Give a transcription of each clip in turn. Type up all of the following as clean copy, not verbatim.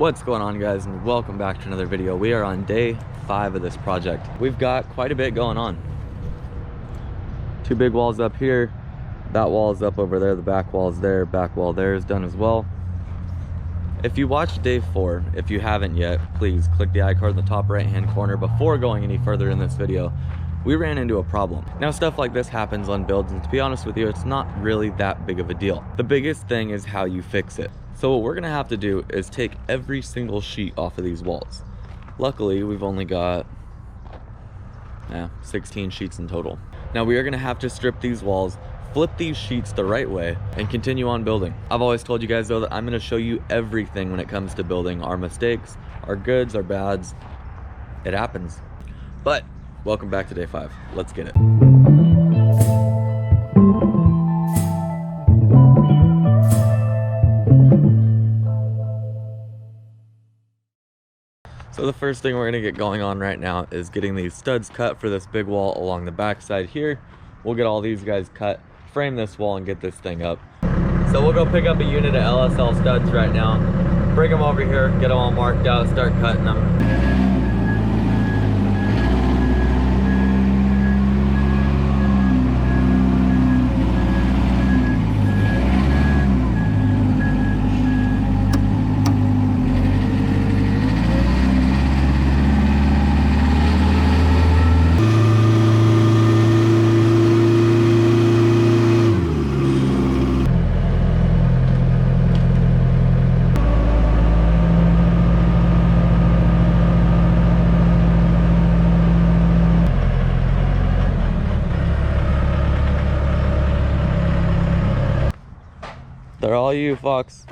What's going on, guys, and welcome back to another video. We are on day 5 of this project. We've got quite a bit going on. 2 big walls up here, that wall is up over there, the back wall is there, back wall there is done as well. If you watched day 4, if you haven't yet, please click the icon in the top right hand corner. Before going any further in this video, we ran into a problem. Now, stuff like this happens on builds, and to be honest with you, it's not really that big of a deal. The biggest thing is how you fix it. So what we're gonna have to do is take every single sheet off of these walls. Luckily, we've only got 16 sheets in total. Now we are gonna have to strip these walls, flip these sheets the right way, and continue on building. I've always told you guys though that I'm gonna show you everything when it comes to building. Our mistakes, our goods, our bads, it happens. But welcome back to day 5. Let's get it. So the first thing we're gonna get going on right now is getting these studs cut for this big wall along the back side here. We'll get all these guys cut, frame this wall, and get this thing up. So we'll go pick up a unit of LSL studs right now, bring them over here, get them all marked out, start cutting them. They're all you, Fox.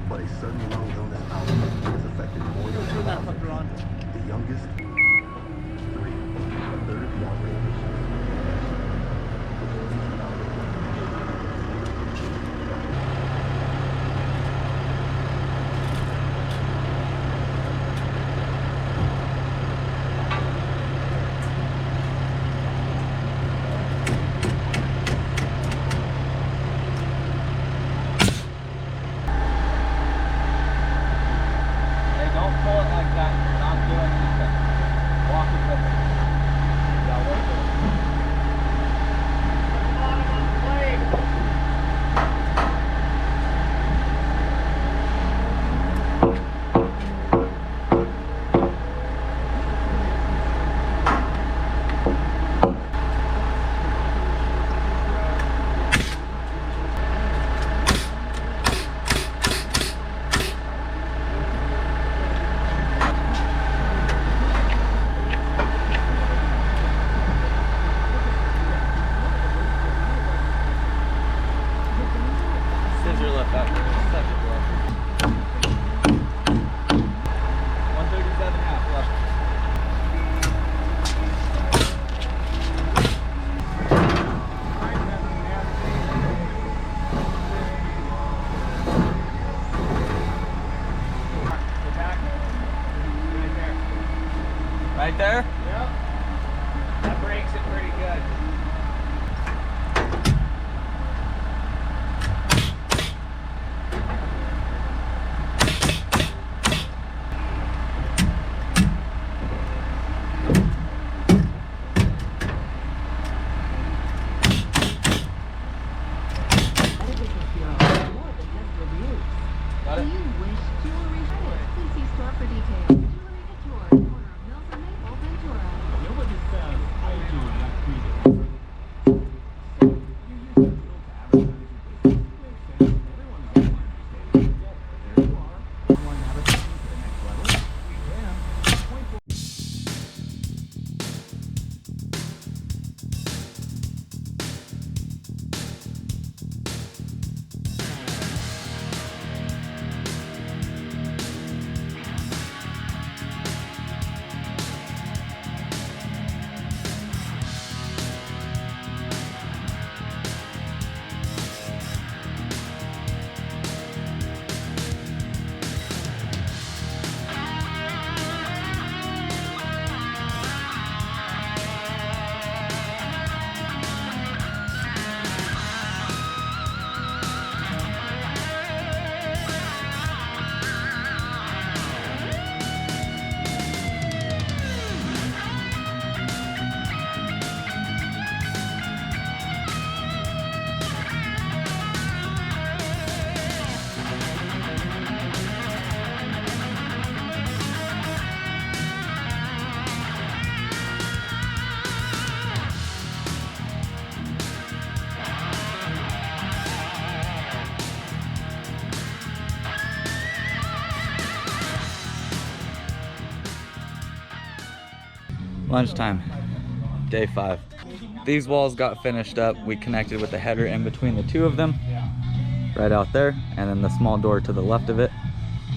But a sudden low illness outbreak has affected more than the youngest 3, a third of the operators. Walk it with it. Yeah, work with it. Right there? Yep. That breaks it pretty good. Got it? Do you wish jewelry stores? Please see store for details. Jewelry Couture, corner of Mills and Maple, Ventura. Nobody says I do not treat it. So you use that tool to advertise your business. Makes sense. Everyone knows wine tasting. Well, there you are. Online advertising to the next level. Yeah. Lunchtime, day 5. These walls got finished up. We connected with the header in between the two of them, right out there, and then the small door to the left of it.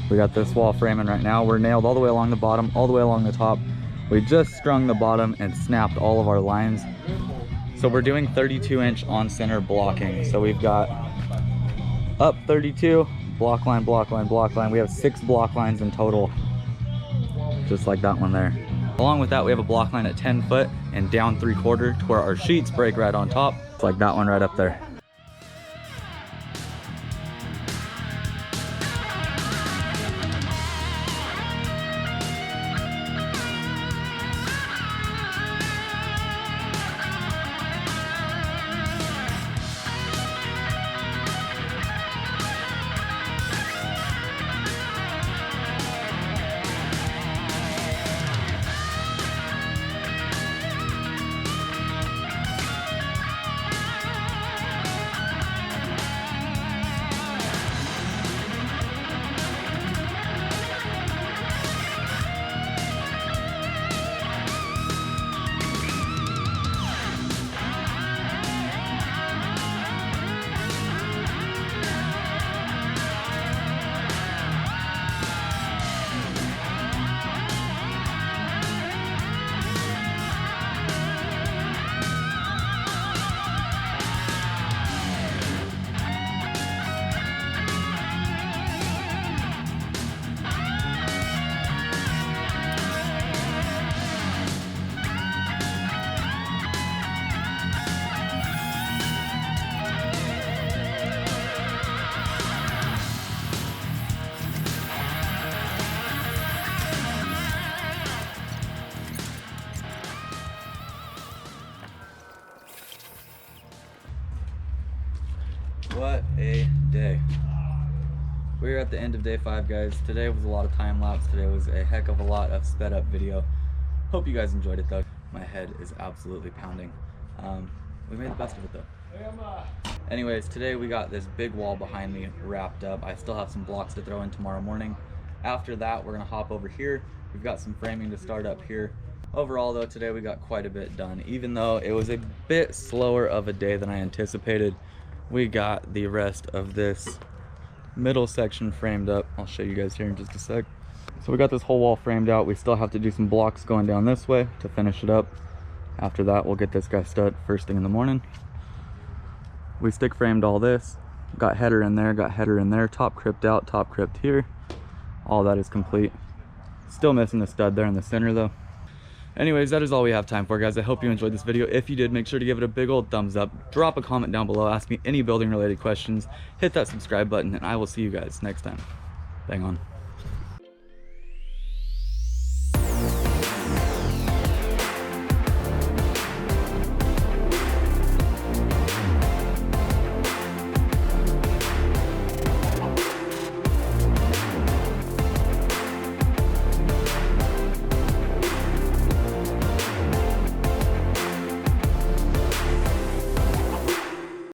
We got this wall framing right now. We're nailed all the way along the bottom, all the way along the top. We just strung the bottom and snapped all of our lines. So we're doing 32-inch on center blocking. So we've got up 32, block line, block line, block line. We have 6 block lines in total, just like that one there. Along with that, we have a block line at 10 foot and down 3/4 to where our sheets break right on top. It's like that one right up there. What a day. We're at the end of day 5, guys. Today was a lot of time lapse. Today was a heck of a lot of sped up video. Hope you guys enjoyed it though. My head is absolutely pounding. We made the best of it though. Anyways, today we got this big wall behind me wrapped up. I still have some blocks to throw in tomorrow morning. After that, we're gonna hop over here. We've got some framing to start up here. Overall though, today we got quite a bit done. Even though it was a bit slower of a day than I anticipated, we got the rest of this middle section framed up. I'll show you guys here in just a sec. So we got this whole wall framed out. We still have to do some blocks going down this way to finish it up. After that, we'll get this guy stud first thing in the morning. We stick framed all this. Got header in there, got header in there, top crypt out, top crypt here. All that is complete. Still missing the stud there in the center though. Anyways, that is all we have time for, guys. I hope you enjoyed this video. If you did, make sure to give it a big old thumbs up. Drop a comment down below. Ask me any building related questions. Hit that subscribe button, and I will see you guys next time. Bang on.